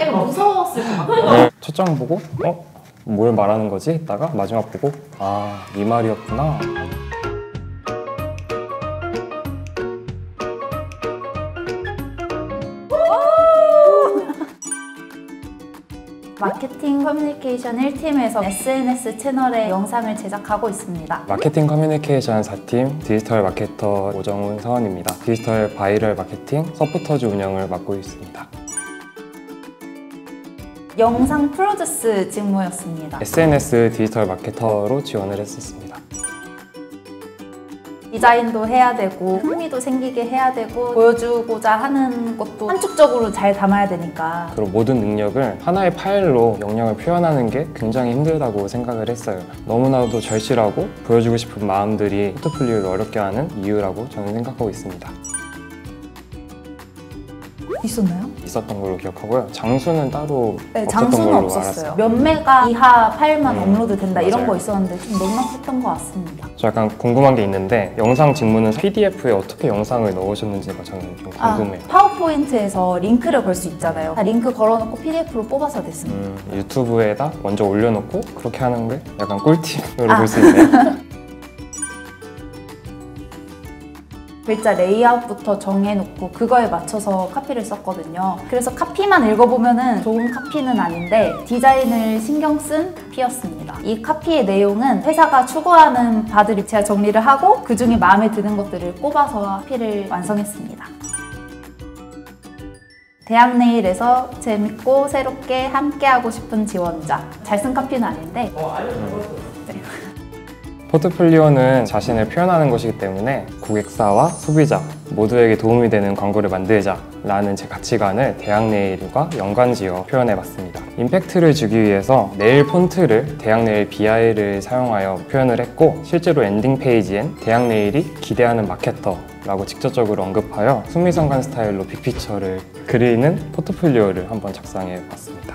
약간 무서웠을 것 같아요. 첫 장 보고 뭘 말하는 거지? 했다가 마지막 보고 이 말이었구나. 마케팅 커뮤니케이션 1팀에서 SNS 채널에 영상을 제작하고 있습니다. 마케팅 커뮤니케이션 4팀 디지털 마케터 오정훈 사원입니다. 디지털 바이럴 마케팅 서포터즈 운영을 맡고 있습니다. 영상 프로듀스 직무였습니다. SNS 디지털 마케터로 지원을 했었습니다. 디자인도 해야 되고 흥미도 생기게 해야 되고 보여주고자 하는 것도 한축적으로 잘 담아야 되니까 그리고 모든 능력을 하나의 파일로 역량을 표현하는 게 굉장히 힘들다고 생각을 했어요. 너무나도 절실하고 보여주고 싶은 마음들이 포트폴리오를 어렵게 하는 이유라고 저는 생각하고 있습니다. 있었나요? 있었던 걸로 기억하고요. 장수는 따로 네, 없었던 장수는 걸로 없었어요. 알았어요. 몇 메가 이하 파일만 업로드 된다 이런 맞아요. 거 있었는데 좀 넉넉했던 것 같습니다. 저 약간 궁금한 게 있는데 영상 직무는 PDF에 어떻게 영상을 넣으셨는지가 저는 좀 궁금해요. 파워포인트에서 링크를 걸 수 있잖아요. 링크 걸어놓고 PDF로 뽑아서 냈습니다. 유튜브에다 먼저 올려놓고 그렇게 하는 게 약간 꿀팁으로 볼 수 있네요. 글자 레이아웃부터 정해놓고 그거에 맞춰서 카피를 썼거든요. 그래서 카피만 읽어보면은 좋은 카피는 아닌데 디자인을 신경 쓴 카피였습니다. 이 카피의 내용은 회사가 추구하는 바들이 제가 정리를 하고 그 중에 마음에 드는 것들을 꼽아서 카피를 완성했습니다. 대학내일에서 재밌고 새롭게 함께하고 싶은 지원자. 잘 쓴 카피는 아닌데 포트폴리오는 자신을 표현하는 것이기 때문에 고객사와 소비자 모두에게 도움이 되는 광고를 만들자라는 제 가치관을 대학네일과 연관지어 표현해봤습니다. 임팩트를 주기 위해서 네일 폰트를 대학네일 BI를 사용하여 표현을 했고 실제로 엔딩 페이지엔 대학네일이 기대하는 마케터라고 직접적으로 언급하여 수미상관 스타일로 빅피처를 그리는 포트폴리오를 한번 작성해봤습니다.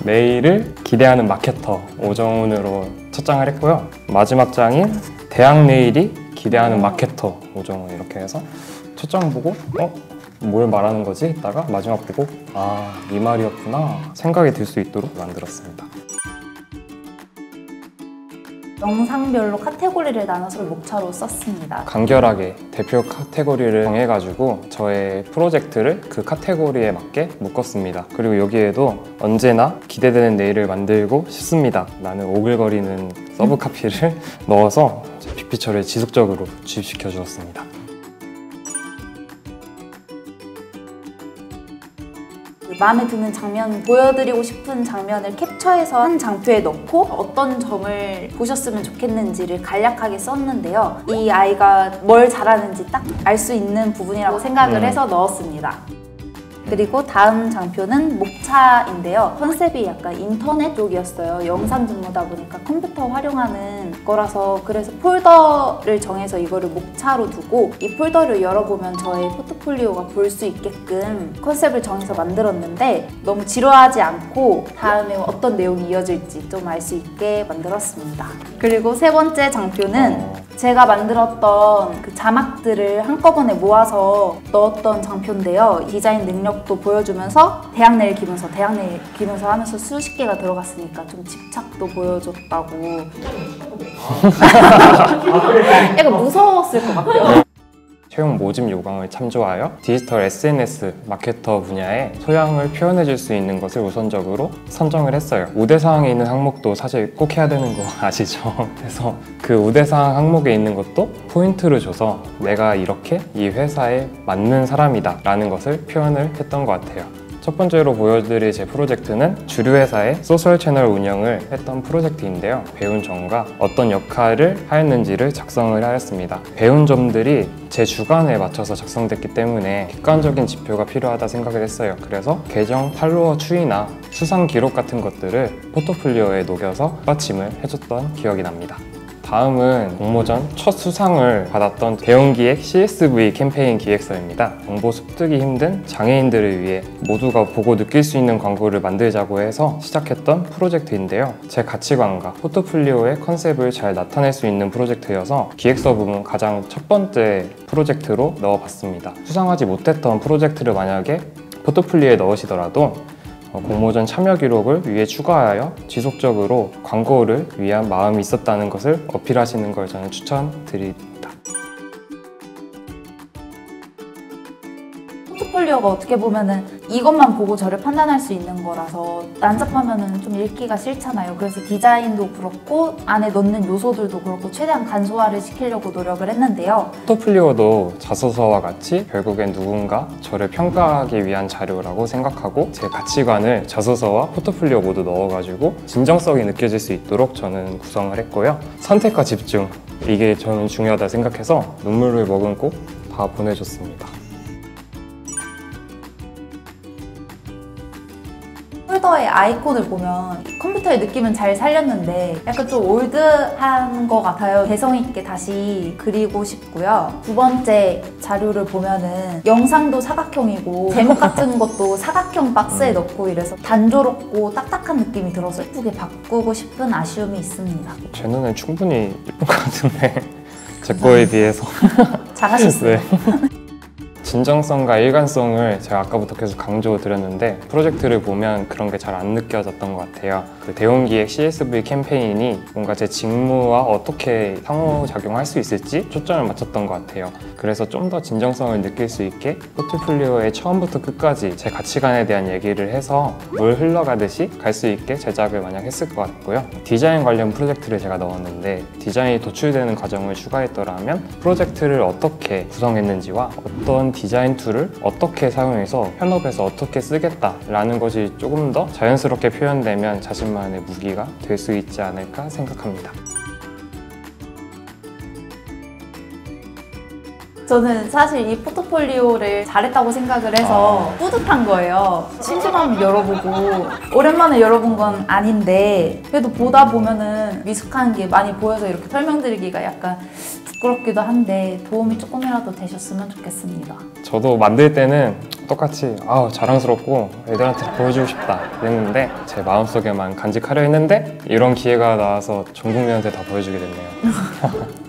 메일을 기대하는 마케터 오정훈으로 첫 장을 했고요. 마지막 장인 대학네일이 기대하는 마케터 오정훈 이렇게 해서 첫 장 보고 뭘 말하는 거지? 했다가 마지막 보고 이 말이었구나 생각이 들 수 있도록 만들었습니다. 영상별로 카테고리를 나눠서 목차로 썼습니다. 간결하게 대표 카테고리를 정해가지고 저의 프로젝트를 그 카테고리에 맞게 묶었습니다. 그리고 여기에도 언제나 기대되는 내일을 만들고 싶습니다 라는 오글거리는 서브 카피를 넣어서 빅피처를 지속적으로 주입시켜 주었습니다. 마음에 드는 장면, 보여드리고 싶은 장면을 캡처해서 한 장표에 넣고 어떤 점을 보셨으면 좋겠는지를 간략하게 썼는데요. 이 아이가 뭘 잘하는지 딱 알 수 있는 부분이라고 생각을 해서 넣었습니다. 그리고 다음 장표는 목차인데요. 컨셉이 약간 인터넷 쪽이었어요. 영상 직무다 보니까 컴퓨터 활용하는 거라서 그래서 폴더를 정해서 이거를 목차로 두고 이 폴더를 열어보면 저의 포트폴리오가 볼 수 있게끔 컨셉을 정해서 만들었는데 너무 지루하지 않고 다음에 어떤 내용이 이어질지 좀 알 수 있게 만들었습니다. 그리고 세 번째 장표는 제가 만들었던 그 자막들을 한꺼번에 모아서 넣었던 장표인데요. 디자인 능력도 보여주면서 대학내일 기면서 하면서 수십 개가 들어갔으니까 좀 집착도 보여줬다고. 약간 무서웠을 것 같아요. 채용 모집 요강을 참조하여 디지털 SNS 마케터 분야에 소양을 표현해 줄 수 있는 것을 우선적으로 선정을 했어요. 우대사항에 있는 항목도 사실 꼭 해야 되는 거 아시죠? 그래서 그 우대사항 항목에 있는 것도 포인트를 줘서 내가 이렇게 이 회사에 맞는 사람이다 라는 것을 표현을 했던 것 같아요. 첫 번째로 보여드릴 제 프로젝트는 주류 회사의 소셜 채널 운영을 했던 프로젝트인데요. 배운 점과 어떤 역할을 하였는지를 작성을 하였습니다. 배운 점들이 제 주관에 맞춰서 작성됐기 때문에 객관적인 지표가 필요하다 생각을 했어요. 그래서 계정 팔로워 추이나 수상 기록 같은 것들을 포트폴리오에 녹여서 받침을 해줬던 기억이 납니다. 다음은 공모전 첫 수상을 받았던 대형기획 CSV 캠페인 기획서입니다. 정보 습득이 힘든 장애인들을 위해 모두가 보고 느낄 수 있는 광고를 만들자고 해서 시작했던 프로젝트인데요. 제 가치관과 포트폴리오의 컨셉을 잘 나타낼 수 있는 프로젝트여서 기획서 부문 가장 첫 번째 프로젝트로 넣어봤습니다. 수상하지 못했던 프로젝트를 만약에 포트폴리오에 넣으시더라도 공모전 참여 기록을 위에 추가하여 지속적으로 광고를 위한 마음이 있었다는 것을 어필하시는 걸 저는 추천드립니다. 포트폴리오가 어떻게 보면은 이것만 보고 저를 판단할 수 있는 거라서 난잡하면은 좀 읽기가 싫잖아요. 그래서 디자인도 그렇고 안에 넣는 요소들도 그렇고 최대한 간소화를 시키려고 노력을 했는데요. 포트폴리오도 자소서와 같이 결국엔 누군가 저를 평가하기 위한 자료라고 생각하고 제 가치관을 자소서와 포트폴리오 모두 넣어가지고 진정성이 느껴질 수 있도록 저는 구성을 했고요. 선택과 집중, 이게 저는 중요하다 생각해서 눈물을 머금고 다 보내줬습니다. 폴더의 아이콘을 보면 컴퓨터의 느낌은 잘 살렸는데 약간 좀 올드한 것 같아요. 개성 있게 다시 그리고 싶고요. 두 번째 자료를 보면은 영상도 사각형이고 제목 같은 것도 사각형 박스에 넣고 이래서 단조롭고 딱딱한 느낌이 들어서 예쁘게 바꾸고 싶은 아쉬움이 있습니다. 제 눈엔 충분히 예쁜 것 같은데 제 거에 비해서 잘하셨어요. 네. 진정성과 일관성을 제가 아까부터 계속 강조드렸는데 프로젝트를 보면 그런 게 잘 안 느껴졌던 것 같아요. 그 대형기획 CSV 캠페인이 뭔가 제 직무와 어떻게 상호작용할 수 있을지 초점을 맞췄던 것 같아요. 그래서 좀 더 진정성을 느낄 수 있게 포트폴리오의 처음부터 끝까지 제 가치관에 대한 얘기를 해서 물 흘러가듯이 갈 수 있게 제작을 만약 했을 것 같고요. 디자인 관련 프로젝트를 제가 넣었는데 디자인이 도출되는 과정을 추가했더라면 프로젝트를 어떻게 구성했는지와 어떤 디자인 툴을 어떻게 사용해서 현업에서 어떻게 쓰겠다라는 것이 조금 더 자연스럽게 표현되면 자신만의 무기가 될 수 있지 않을까 생각합니다. 저는 사실 이 포트폴리오를 잘했다고 생각을 해서 뿌듯한 거예요. 심심하면 열어보고 오랜만에 열어본 건 아닌데 그래도 보다 보면은 미숙한 게 많이 보여서 이렇게 설명드리기가 약간 부끄럽기도 한데 도움이 조금이라도 되셨으면 좋겠습니다. 저도 만들 때는 똑같이 자랑스럽고 애들한테 보여주고 싶다 그랬는데 제 마음속에만 간직하려 했는데 이런 기회가 나와서 전 국민한테 다 보여주게 됐네요.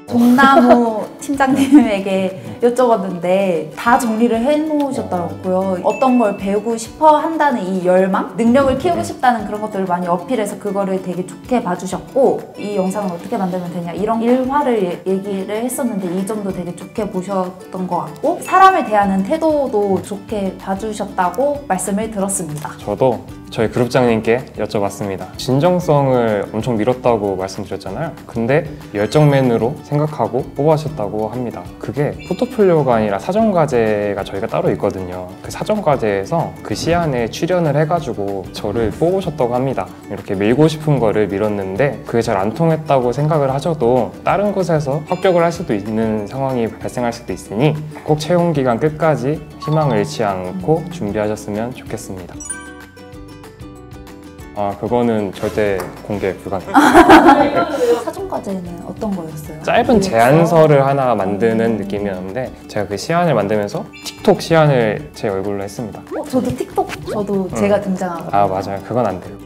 동나무 팀장님에게 여쭤봤는데 다 정리를 해놓으셨더라고요. 어떤 걸 배우고 싶어 한다는 이 열망? 능력을 키우고 싶다는 그런 것들을 많이 어필해서 그거를 되게 좋게 봐주셨고 이 영상을 어떻게 만들면 되냐 이런 일화를 얘기를 했었는데 이 점도 되게 좋게 보셨던 것 같고 사람을 대하는 태도도 좋게 봐주셨다고 말씀을 들었습니다. 저도 저희 그룹장님께 여쭤봤습니다. 진정성을 엄청 밀었다고 말씀드렸잖아요. 근데 열정맨으로 생각하고 뽑아주셨다고 합니다. 그게 포트폴리오가 아니라 사전과제가 저희가 따로 있거든요. 그 사전과제에서 그 시안에 출연을 해가지고 저를 뽑으셨다고 합니다. 이렇게 밀고 싶은 거를 밀었는데 그게 잘 안 통했다고 생각을 하셔도 다른 곳에서 합격을 할 수도 있는 상황이 발생할 수도 있으니 꼭 채용 기간 끝까지 희망을 잃지 않고 준비하셨으면 좋겠습니다. 그거는 절대 공개 불가능. 사전과제는 어떤 거였어요? 짧은 제안서를 하나 만드는 느낌이었는데 제가 그 시안을 만들면서 틱톡 시안을 제 얼굴로 했습니다. 저도 틱톡 제가 등장하고 맞아요. 그건 안 돼요.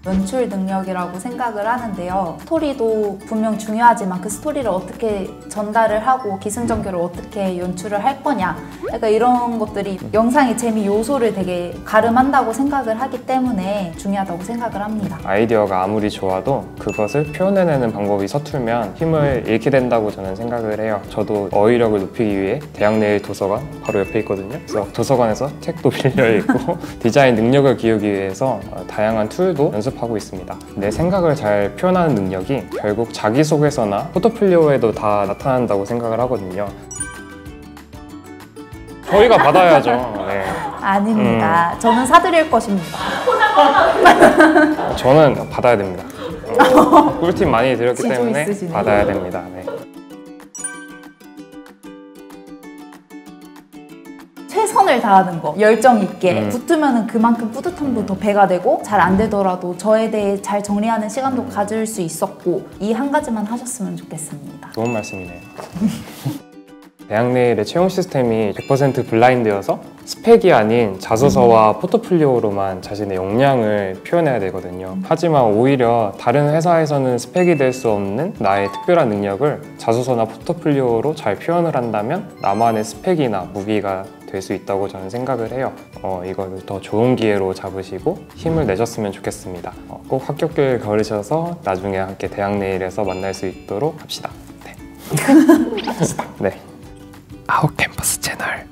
연출 능력이라고 생각을 하는데요. 스토리도 분명 중요하지만 그 스토리를 어떻게 전달을 하고 기승전결을 어떻게 연출을 할 거냐 약간 이런 것들이 영상의 재미 요소를 되게 가름한다고 생각을 하기 때문에 중요하다고 생각을 합니다. 아이디어가 아무리 좋아도 그것을 표현해내는 방법이 서툴면 힘을 잃게 된다고 저는 생각을 해요. 저도 어휘력을 높이기 위해 대학내일 도서관 바로 옆에 있거든요. 그래서 도서관에서 책도 빌려 읽고 디자인 능력을 기우기 위해서 다양한 툴도 하고 있습니다. 내 생각을 잘 표현하는 능력이 결국 자기소개서나 포트폴리오에도 다 나타난다고 생각을 하거든요. 저희가 받아야죠. 네. 아닙니다. 저는 사드릴 것입니다. 저는 받아야 됩니다. 꿀팁 많이 드렸기 때문에 있으시네요. 받아야 됩니다. 네. 최선을 다하는 거, 열정 있게 붙으면 그만큼 뿌듯함도 더 배가 되고 잘 안 되더라도 저에 대해 잘 정리하는 시간도 가질 수 있었고 이 한 가지만 하셨으면 좋겠습니다. 좋은 말씀이네요. 대학내일의 채용 시스템이 100% 블라인드여서 스펙이 아닌 자소서와 포트폴리오로만 자신의 역량을 표현해야 되거든요. 하지만 오히려 다른 회사에서는 스펙이 될 수 없는 나의 특별한 능력을 자소서나 포트폴리오로 잘 표현을 한다면 나만의 스펙이나 무기가 될 수 있다고 저는 생각을 해요. 이걸 더 좋은 기회로 잡으시고 힘을 내셨으면 좋겠습니다. 꼭 합격을 걸으셔서 나중에 함께 대학내일에서 만날 수 있도록 합시다. 네. 네. 아웃 캠퍼스 채널